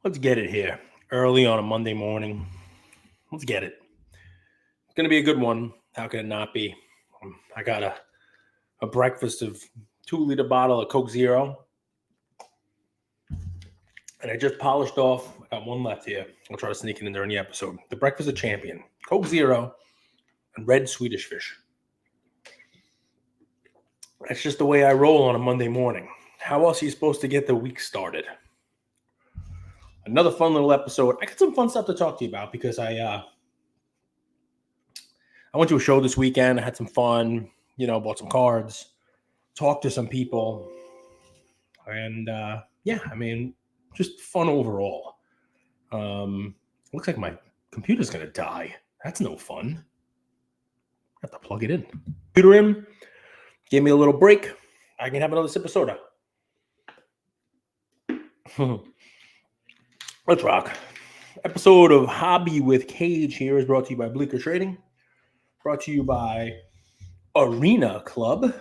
Let's get it here. Early on a Monday morning. Let's get it. It's going to be a good one. How can it not be? I got a breakfast of 2-liter bottle of Coke Zero. And I just polished off. I got one left here. I'll try to sneak it in during the episode. The Breakfast of Champion. Coke Zero and red Swedish fish. That's just the way I roll on a Monday morning. How else are you supposed to get the week started? Another fun little episode. I got some fun stuff to talk to you about because I went to a show this weekend. I had some fun, bought some cards, talked to some people, and just fun overall. Looks like my computer's gonna die. That's no fun. I have to plug it in. Computer in. Give me a little break. I can have another sip of soda. Let's rock. Episode of Hobby with Cage here is brought to you by Bleecker Trading, brought to you by Arena Club,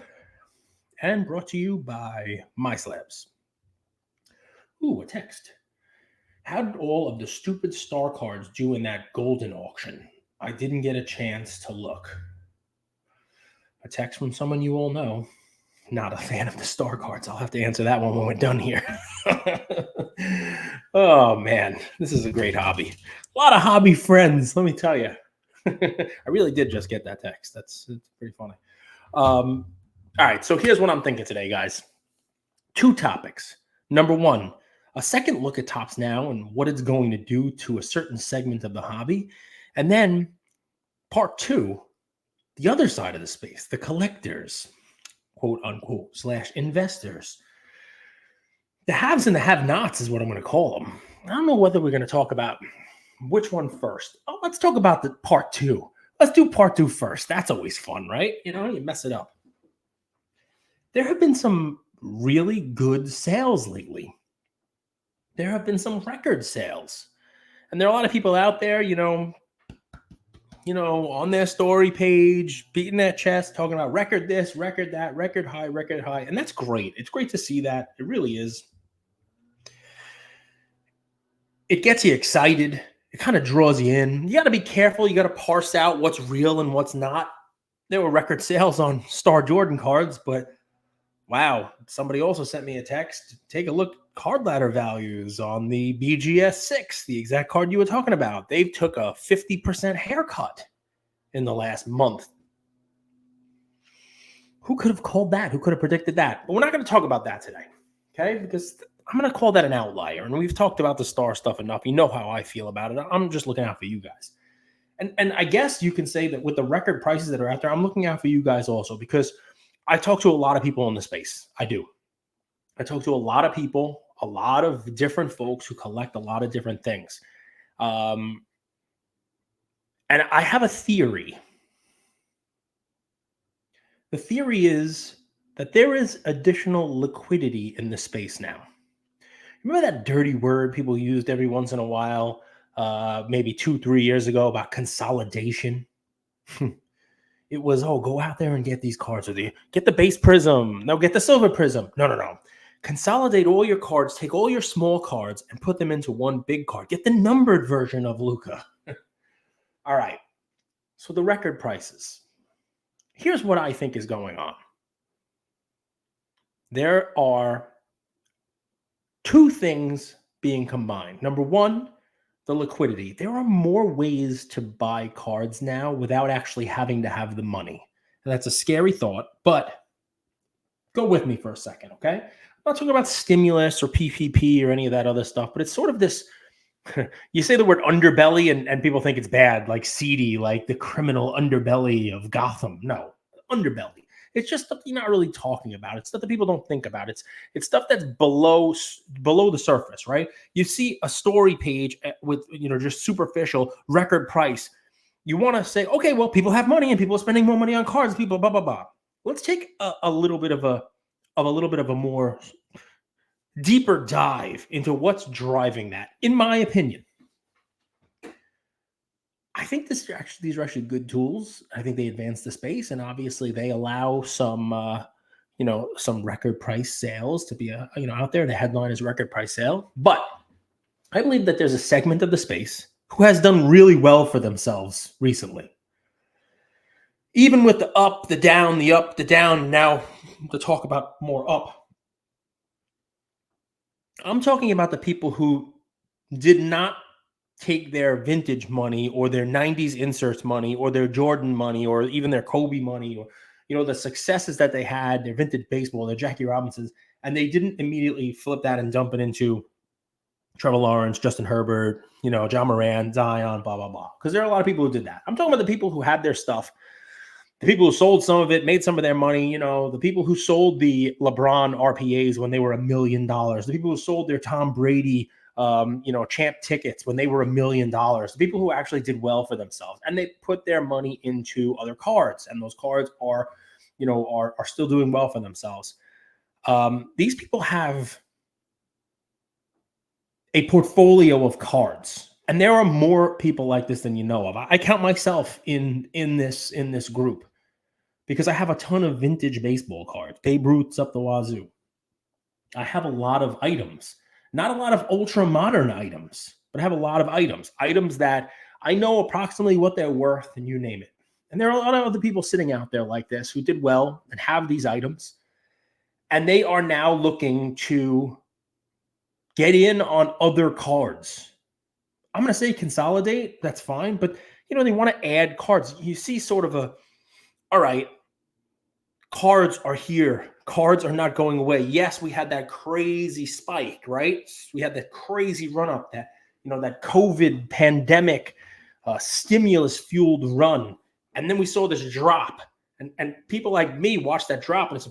and brought to you by My Slabs. Ooh, a text. How did all of the stupid star cards do in that golden auction? I didn't get a chance to look. A text from someone you all know. Not a fan of the star cards. I'll have to answer that one when we're done here. Oh, man. This is a great hobby. A lot of hobby friends, let me tell you. I really did just get that text. It's pretty funny. All right, so here's what I'm thinking today, guys. 2 topics. Number 1, a second look at Topps Now and what it's going to do to a certain segment of the hobby. And then part 2, the other side of the space, the collectors, quote unquote, / investors. The haves and the have-nots is what I'm going to call them. I don't know whether we're going to talk about which one first. Oh, let's talk about the part 2. Let's do part 2 first. That's always fun, right? You mess it up. There have been some really good sales lately. There have been some record sales. And there are a lot of people out there, on their story page, beating their chest, talking about record this, record that, record high. And that's great. It's great to see that. It really is. It gets you excited. It kind of draws you in. You got to be careful. You got to parse out what's real and what's not. There were record sales on Star Jordan cards, but wow, somebody also sent me a text. Take a look. Card ladder values on the BGS 6, the exact card you were talking about. They took a 50% haircut in the last month. Who could have called that? Who could have predicted that? But we're not going to talk about that today, okay? Because I'm going to call that an outlier. And we've talked about the star stuff enough. You know how I feel about it. I'm just looking out for you guys. And I guess you can say that with the record prices that are out there, I'm looking out for you guys also because I talk to a lot of people in the space. I do. I talk to a lot of people, a lot of different folks who collect a lot of different things. And I have a theory. The theory is that there is additional liquidity in the space now. Remember that dirty word people used every once in a while, maybe 2-3 years ago about consolidation? It was, go out there and get these cards. Or get the base prism. No, get the silver prism. No. Consolidate all your cards. Take all your small cards and put them into one big card. Get the numbered version of Luka. All right. So the record prices. Here's what I think is going on. There are 2 things being combined. Number 1, the liquidity. There are more ways to buy cards now without actually having to have the money. And that's a scary thought, but go with me for a second, okay? I'm not talking about stimulus or PPP or any of that other stuff, but it's sort of this, you say the word underbelly and people think it's bad, like seedy, like the criminal underbelly of Gotham. No, underbelly. It's just stuff you're not really talking about. It's stuff that people don't think about. It's stuff that's below the surface, right? You see a story page with, just superficial record price. You want to say, okay, well, people have money and people are spending more money on cards. People, blah, blah, blah. Let's take a little bit of a more deeper dive into what's driving that, in my opinion. I think these are actually good tools. I think they advance the space, and obviously they allow some record price sales to be out there. The headline is record price sale, but I believe that there's a segment of the space who has done really well for themselves recently. Even with the up, the down, the up, the down, now to talk about more up. I'm talking about the people who did not take their vintage money or their 90s inserts money or their Jordan money or even their Kobe money or the successes that they had, their vintage baseball, their Jackie Robinsons, and they didn't immediately flip that and dump it into Trevor Lawrence, Justin Herbert, John Moran, Zion, blah, blah, blah. Because there are a lot of people who did that. I'm talking about the people who had their stuff, the people who sold some of it, made some of their money, the people who sold the LeBron RPAs when they were $1 million, the people who sold their Tom Brady, champ tickets when they were $1 million, the people who actually did well for themselves, and they put their money into other cards, and those cards are still doing well for themselves. These people have a portfolio of cards, and there are more people like this than you know of. I count myself in this group because I have a ton of vintage baseball cards, Babe Ruth's up the wazoo. I have a lot of items, not a lot of ultra modern items, but I have a lot of items that I know approximately what they're worth, and you name it. And there are a lot of other people sitting out there like this who did well and have these items, and they are now looking to get in on other cards. I'm going to say consolidate. That's fine. But, they want to add cards. You see sort of all right, cards are here. Cards are not going away. Yes, we had that crazy spike, right? We had that crazy run up, that COVID pandemic stimulus fueled run. And then we saw this drop. And people like me watched that drop and it's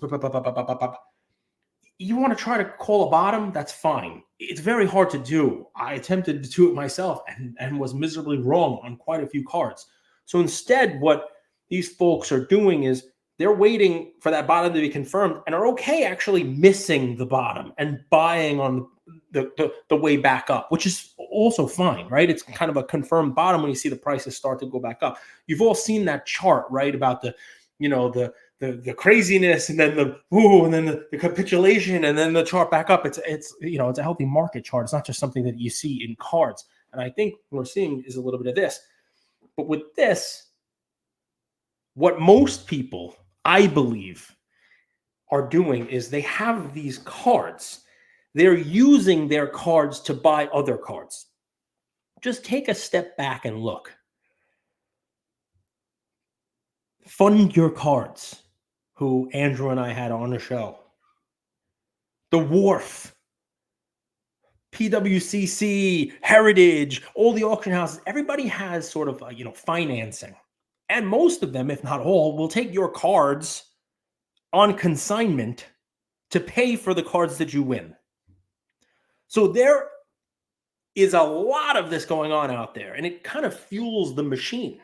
you want to try to call a bottom, that's fine. It's very hard to do. I attempted to do it myself and was miserably wrong on quite a few cards. So instead, what these folks are doing is they're waiting for that bottom to be confirmed and are okay actually missing the bottom and buying on the way back up, which is also fine, right? It's kind of a confirmed bottom when you see the prices start to go back up. You've all seen that chart, right? About the craziness and then the capitulation and then the chart back up. It's a healthy market chart. It's not just something that you see in cards. And I think what we're seeing is a little bit of this. But with this, what most people, I believe, are doing is they have these cards. They're using their cards to buy other cards. Just take a step back and look. Fund Your Cards, who Andrew and I had on the show. The Wharf, THWC, Heritage, all the auction houses, everybody has sort of, financing. And most of them, if not all, will take your cards on consignment to pay for the cards that you win. So there is a lot of this going on out there, and it kind of fuels the machine.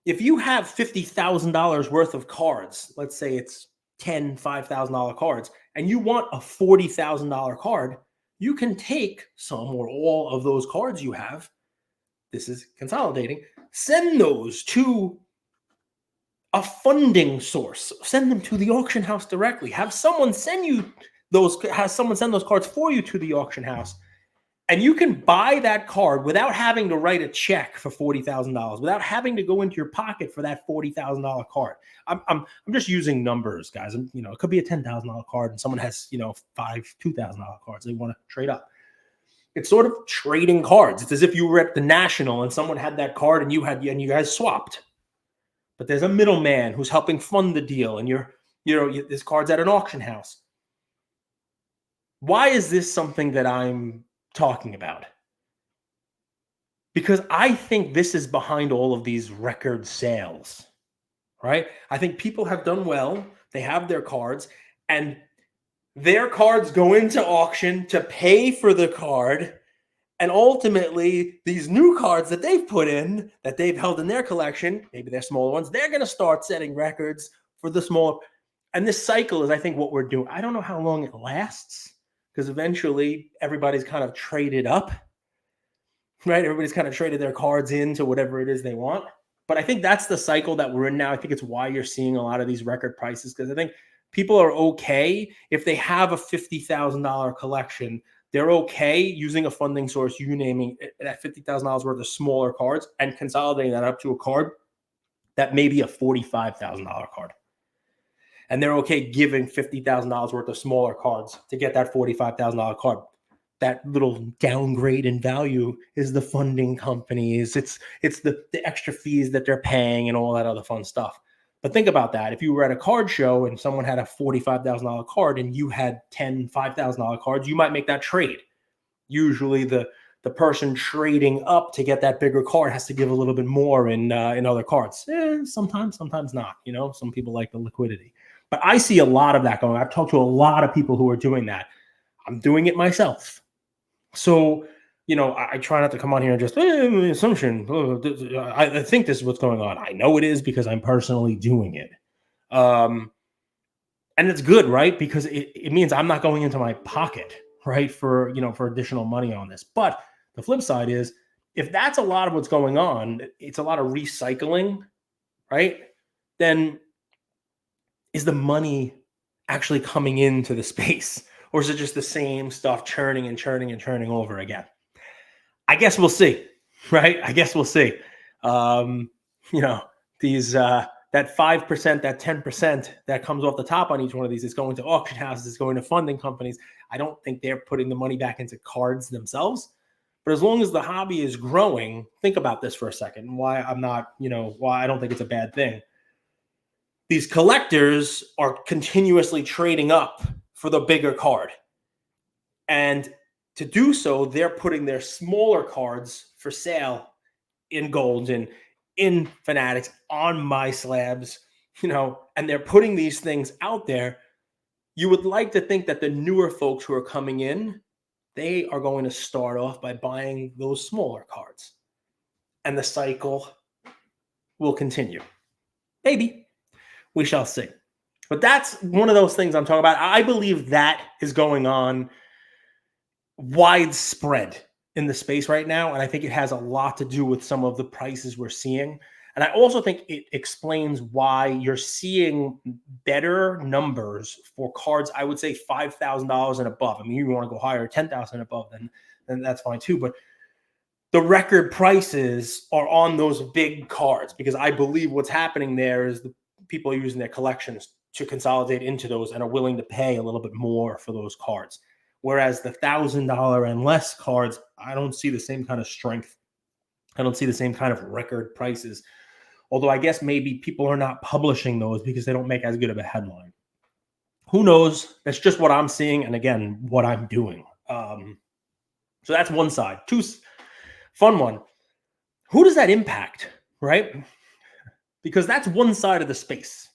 If you have $50,000 worth of cards, let's say it's 10 $5,000 cards, and you want a $40,000 card, you can take some or all of those cards you have, this is consolidating, send those to a funding source, send them to the auction house directly, have someone send those cards for you to the auction house. And you can buy that card without having to write a check for $40,000, without having to go into your pocket for that $40,000 card. I'm just using numbers, guys. And, it could be a $10,000 card and someone has, five $2,000 cards they want to trade up. It's sort of trading cards. It's as if you were at the National and someone had that card and you guys swapped. But there's a middleman who's helping fund the deal, and this card's at an auction house. Why is this something that I'm talking about? Because I think this is behind all of these record sales, right? I think people have done well. They have their cards, and their cards go into auction to pay for the card. And ultimately, these new cards that they've put in, that they've held in their collection, maybe they're smaller ones, they're going to start setting records for the smaller. And this cycle is, I think, what we're doing. I don't know how long it lasts, because eventually everybody's kind of traded up, right? Everybody's kind of traded their cards into whatever it is they want. But I think that's the cycle that we're in now. I think it's why you're seeing a lot of these record prices, because I think people are okay if they have a $50,000 collection they're okay using a funding source, you naming that $50,000 worth of smaller cards and consolidating that up to a card that may be a $45,000 card. And they're okay giving $50,000 worth of smaller cards to get that $45,000 card. That little downgrade in value is the funding companies. It's the extra fees that they're paying and all that other fun stuff. But think about that. If you were at a card show and someone had a $45,000 card and you had 10 $5,000 cards, you might make that trade. Usually the person trading up to get that bigger card has to give a little bit more in other cards. Sometimes not. Some people like the liquidity. But I see a lot of that going. I've talked to a lot of people who are doing that. I'm doing it myself. So, I try not to come on here and just, assumption. I think this is what's going on. I know it is because I'm personally doing it. And it's good, right? Because it means I'm not going into my pocket, right? For additional money on this. But the flip side is, if that's a lot of what's going on, it's a lot of recycling, right? Then is the money actually coming into the space? Or is it just the same stuff churning and churning and churning over again? I guess we'll see, right? I guess we'll see. These that 5%, that 10% that comes off the top on each one of these is going to auction houses, is going to funding companies. I don't think they're putting the money back into cards themselves. But as long as the hobby is growing, think about this for a second. Why I'm not, why I don't think it's a bad thing. These collectors are continuously trading up for the bigger card. And to do so, they're putting their smaller cards for sale in gold and in Fanatics on my slabs, and they're putting these things out there. You would like to think that the newer folks who are coming in, they are going to start off by buying those smaller cards. And the cycle will continue. Maybe. We shall see. But that's one of those things I'm talking about. I believe that is going on widespread in the space right now. And I think it has a lot to do with some of the prices we're seeing. And I also think it explains why you're seeing better numbers for cards, I would say $5,000 and above. I mean, you want to go higher, 10,000 and above, then that's fine too. But the record prices are on those big cards, because I believe what's happening there is the people are using their collections to consolidate into those and are willing to pay a little bit more for those cards. Whereas the $1,000 and less cards, I don't see the same kind of strength. I don't see the same kind of record prices. Although I guess maybe people are not publishing those because they don't make as good of a headline. Who knows? That's just what I'm seeing. And again, what I'm doing. So that's one side. Two, fun one. Who does that impact, right? Because that's one side of the space.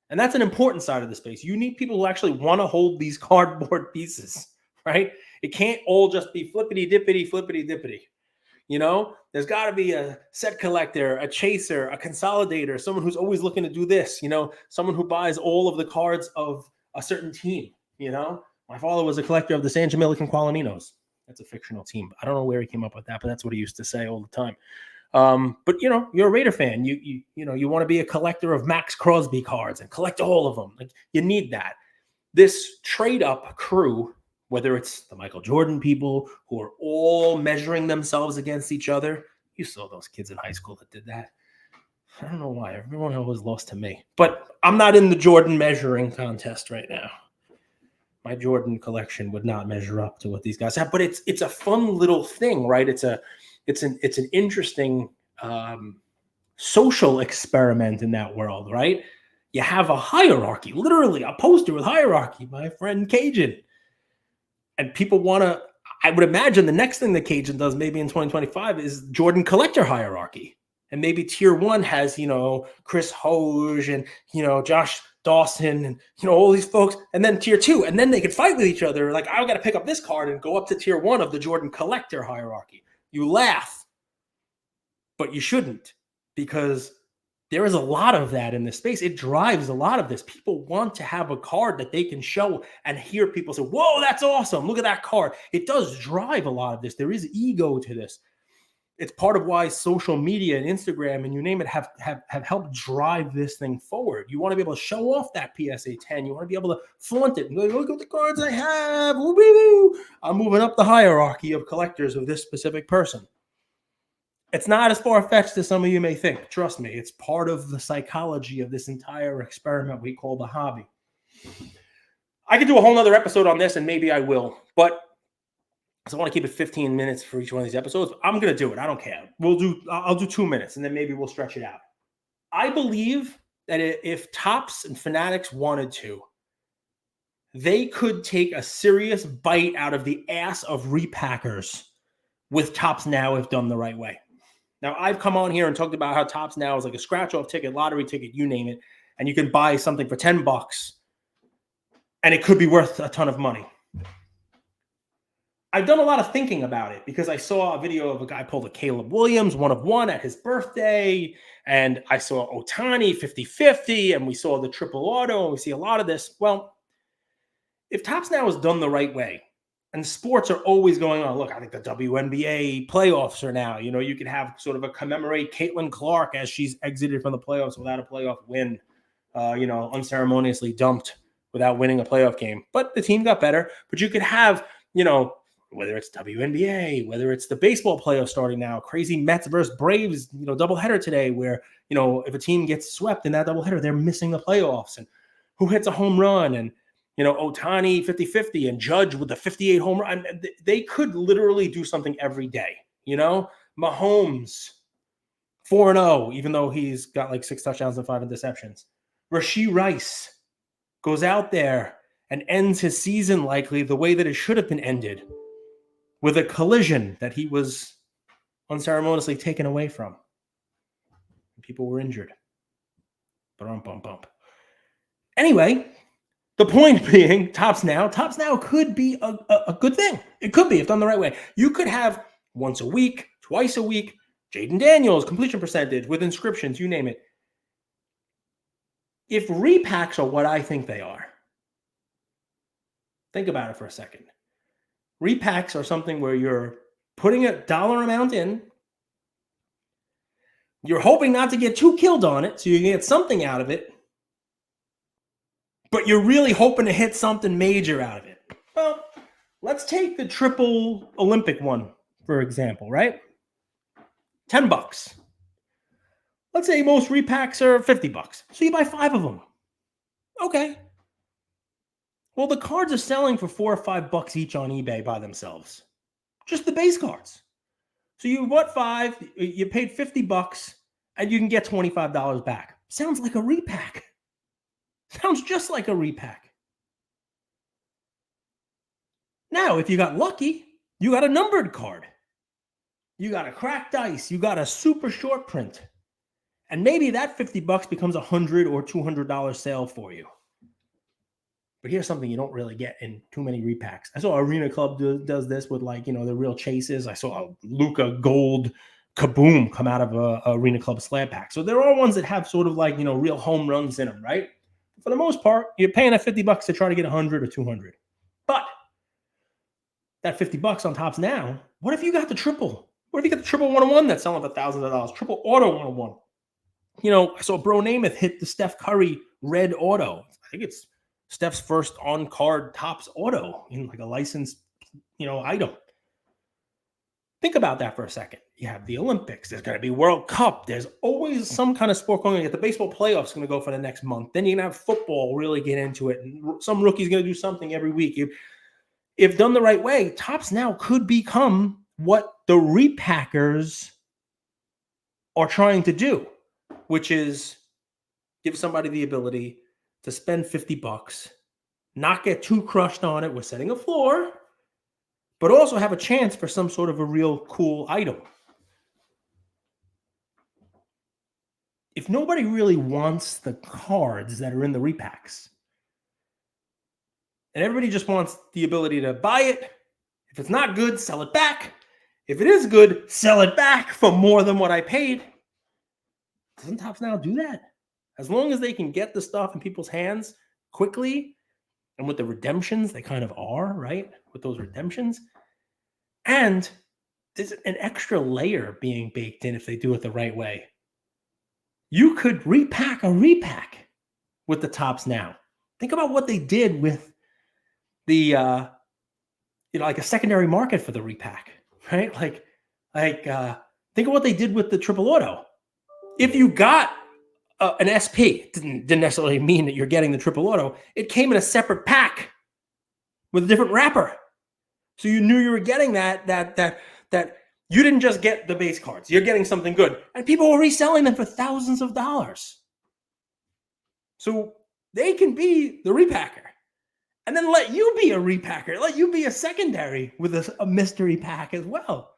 And that's an important side of the space. You need people who actually want to hold these cardboard pieces, right? It can't all just be flippity dippity. There's got to be a set collector, a chaser, a consolidator, someone who's always looking to do this, someone who buys all of the cards of a certain team. My father was a collector of the San Jamilican Qualiminos. That's a fictional team. I don't know where he came up with that, but that's what he used to say all the time. But you're a Raider fan. You want to be a collector of Max Crosby cards and collect all of them. Like, you need that. This trade up crew, whether it's the Michael Jordan people who are all measuring themselves against each other. You saw those kids in high school that did that. I don't know why. Everyone always lost to me. But I'm not in the Jordan measuring contest right now. My Jordan collection would not measure up to what these guys have. But it's a fun little thing, right? It's an interesting social experiment in that world, right? You have a hierarchy, literally a poster with hierarchy, my friend Cajun. And people want to, I would imagine the next thing that Cajun does maybe in 2025 is Jordan collector hierarchy. And maybe tier 1 has, Chris Hoge and, Josh Dawson and, all these folks. And then tier 2, and then they could fight with each other. Like, I've got to pick up this card and go up to tier 1 of the Jordan collector hierarchy. You laugh, but you shouldn't, because there is a lot of that in this space. It drives a lot of this. People want to have a card that they can show and hear people say, whoa, that's awesome. Look at that card. It does drive a lot of this. There is ego to this. It's part of why social media and Instagram and you name it have helped drive this thing forward. You want to be able to show off that PSA 10. You want to be able to flaunt it and go, look at the cards I have. Woo-woo. I'm moving up the hierarchy of collectors of this specific person. It's not as far-fetched as some of you may think. Trust me, it's part of the psychology of this entire experiment we call the hobby. I could do a whole nother episode on this, and maybe I will, but so I want to keep it 15 minutes for each one of these episodes. I'm going to do it. I don't care. I'll do 2 minutes, and then maybe we'll stretch it out. I believe that if Topps and Fanatics wanted to, they could take a serious bite out of the ass of repackers with Topps Now if done the right way. Now, I've come on here and talked about how Topps Now is like a scratch-off ticket, lottery ticket, you name it, and you can buy something for $10, and it could be worth a ton of money. I've done a lot of thinking about it because I saw a video of a guy pulled a Caleb Williams 1/1 at his birthday, and I saw Ohtani 50-50, and we saw the triple auto, and we see a lot of this. Well, if Topps Now is done the right way, and sports are always going on. Look, I think the WNBA playoffs are now. You know, you could have sort of a commemorate Caitlin Clark as she's exited from the playoffs without a playoff win, unceremoniously dumped without winning a playoff game. But the team got better. But you could have, whether it's WNBA, whether it's the baseball playoffs starting now, crazy Mets versus Braves, doubleheader today where, if a team gets swept in that doubleheader, they're missing the playoffs. And who hits a home run? And, Ohtani 50-50 and Judge with the 58 home run. They could literally do something every day. Mahomes 4-0, even though he's got like 6 touchdowns and 5 interceptions. Rashee Rice goes out there and ends his season likely the way that it should have been ended, with a collision that he was unceremoniously taken away from. People were injured. Bump. Anyway, the point being, Topps Now could be a good thing. It could be if done the right way. You could have once a week, twice a week, Jaden Daniels, completion percentage with inscriptions, you name it. If repacks are what I think they are, think about it for a second. Repacks are something where you're putting a dollar amount in. You're hoping not to get too killed on it, so you can get something out of it. But you're really hoping to hit something major out of it. Well, let's take the triple Olympic one, for example, right? $10. Let's say most repacks are $50. So you buy 5 of them. Okay. Well, the cards are selling for $4 or $5 each on eBay by themselves. Just the base cards. So you bought 5, you paid $50, and you can get $25 back. Sounds like a repack. Sounds just like a repack. Now, if you got lucky, you got a numbered card. You got a cracked ice. You got a super short print. And maybe that $50 becomes $100 or $200 sale for you. But here's something you don't really get in too many repacks. I saw Arena Club does this with the real chases. I saw a Luka Gold Kaboom come out of a Arena Club slab pack. So there are ones that have sort of real home runs in them, right? For the most part, you're paying that $50 to try to get 100 or 200. But that $50 on Topps Now, what if you got the triple? What if you got the triple 101 that's selling for $1,000? Triple auto 101. I saw Bro Namath hit the Steph Curry red auto. I think it's Steph's first on-card Topps auto in a licensed, item. Think about that for a second. You have the Olympics. There's going to be World Cup. There's always some kind of sport going on. The baseball playoffs going to go for the next month. Then you're going to have football really get into it. And some rookie's going to do something every week. If done the right way, Topps Now could become what the repackers are trying to do, which is give somebody the ability to spend $50, not get too crushed on it with setting a floor, but also have a chance for some sort of a real cool item. If nobody really wants the cards that are in the repacks, and everybody just wants the ability to buy it, if it's not good, sell it back. If it is good, sell it back for more than what I paid. Doesn't Topps Now do that? As long as they can get the stuff in people's hands quickly, and with the redemptions, they kind of are, right? With those redemptions. And there's an extra layer being baked in if they do it the right way. You could repack a repack with the tops now. Think about what they did with the like a secondary market for the repack, right? Think of what they did with the triple auto. If you got an SP, didn't necessarily mean that you're getting the triple auto. It came in a separate pack with a different wrapper, so you knew you were getting that you didn't just get the base cards. You're getting something good, and people were reselling them for thousands of dollars. So they can be the repacker, and then let you be a repacker. Let you be a secondary with a mystery pack as well.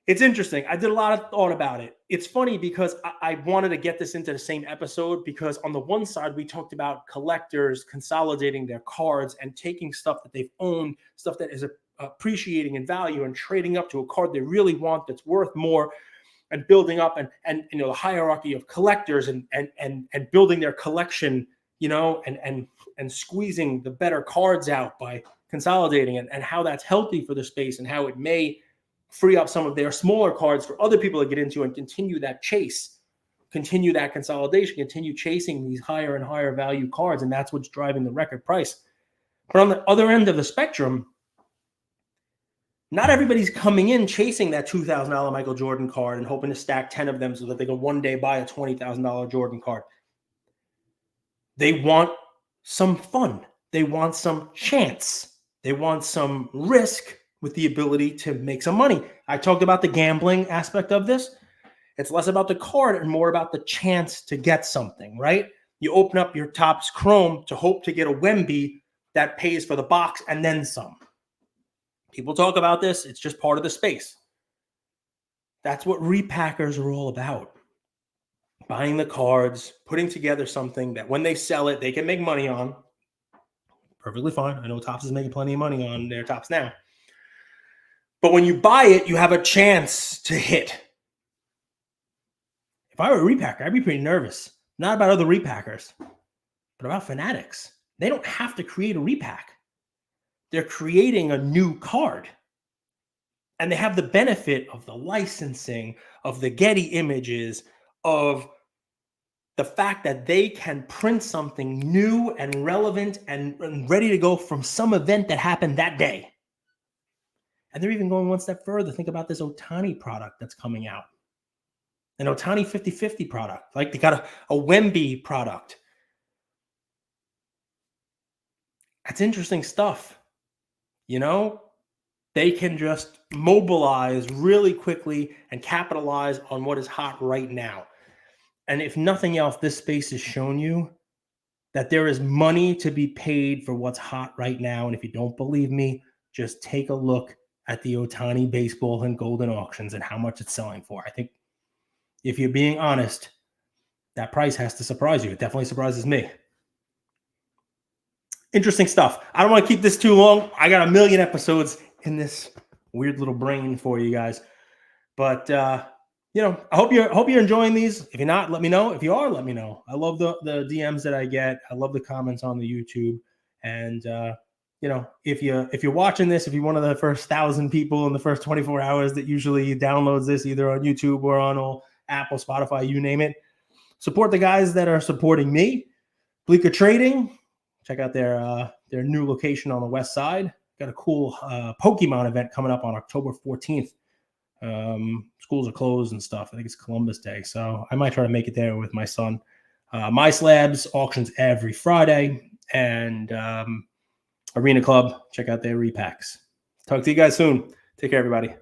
It's interesting. I did a lot of thought about it. It's funny because I wanted to get this into the same episode because on the one side, we talked about collectors consolidating their cards and taking stuff that they've owned, stuff that is appreciating in value and trading up to a card they really want that's worth more and building up and the hierarchy of collectors and building their collection, and squeezing the better cards out by consolidating and how that's healthy for the space and how it may free up some of their smaller cards for other people to get into and continue that chase, continue that consolidation, continue chasing these higher and higher value cards. And that's what's driving the record price. But on the other end of the spectrum, not everybody's coming in chasing that $2,000 Michael Jordan card and hoping to stack 10 of them so that they can one day buy a $20,000 Jordan card. They want some fun. They want some chance. They want some risk with the ability to make some money. I talked about the gambling aspect of this. It's less about the card and more about the chance to get something, right? You open up your Topps Chrome to hope to get a Wemby that pays for the box and then some. People talk about this. It's just part of the space. That's what repackers are all about. Buying the cards, putting together something that when they sell it, they can make money on. Perfectly fine. I know Topps is making plenty of money on their Topps now. But when you buy it, you have a chance to hit. If I were a repacker, I'd be pretty nervous. Not about other repackers, but about Fanatics. They don't have to create a repack. They're creating a new card. And they have the benefit of the licensing, of the Getty images, of the fact that they can print something new and relevant and ready to go from some event that happened that day. And they're even going one step further. Think about this Ohtani product that's coming out. An Ohtani 50-50 product. Like they got a Wemby product. That's interesting stuff. They can just mobilize really quickly and capitalize on what is hot right now. And if nothing else, this space has shown you that there is money to be paid for what's hot right now. And if you don't believe me, just take a look at the Ohtani baseball and golden auctions and how much it's selling for. I think if you're being honest, that price has to surprise you. It definitely surprises me. Interesting stuff. I don't want to keep this too long. I got a million episodes in this weird little brain for you guys. But, I hope you're enjoying these. If you're not, let me know. If you are, let me know. I love the DMs that I get. I love the comments on the YouTube. And, if you're watching this, if you're one of the first 1,000 people in the first 24 hours that usually downloads this either on YouTube or on Apple, Spotify, you name it, support the guys that are supporting me. Bleecker Trading, check out their new location on the west side. Got a cool Pokemon event coming up on October 14th. Schools are closed and stuff. I think it's Columbus Day, so I might try to make it there with my son. My Slabs auctions every Friday, and Arena Club, check out their repacks. Talk to you guys soon. Take care, everybody.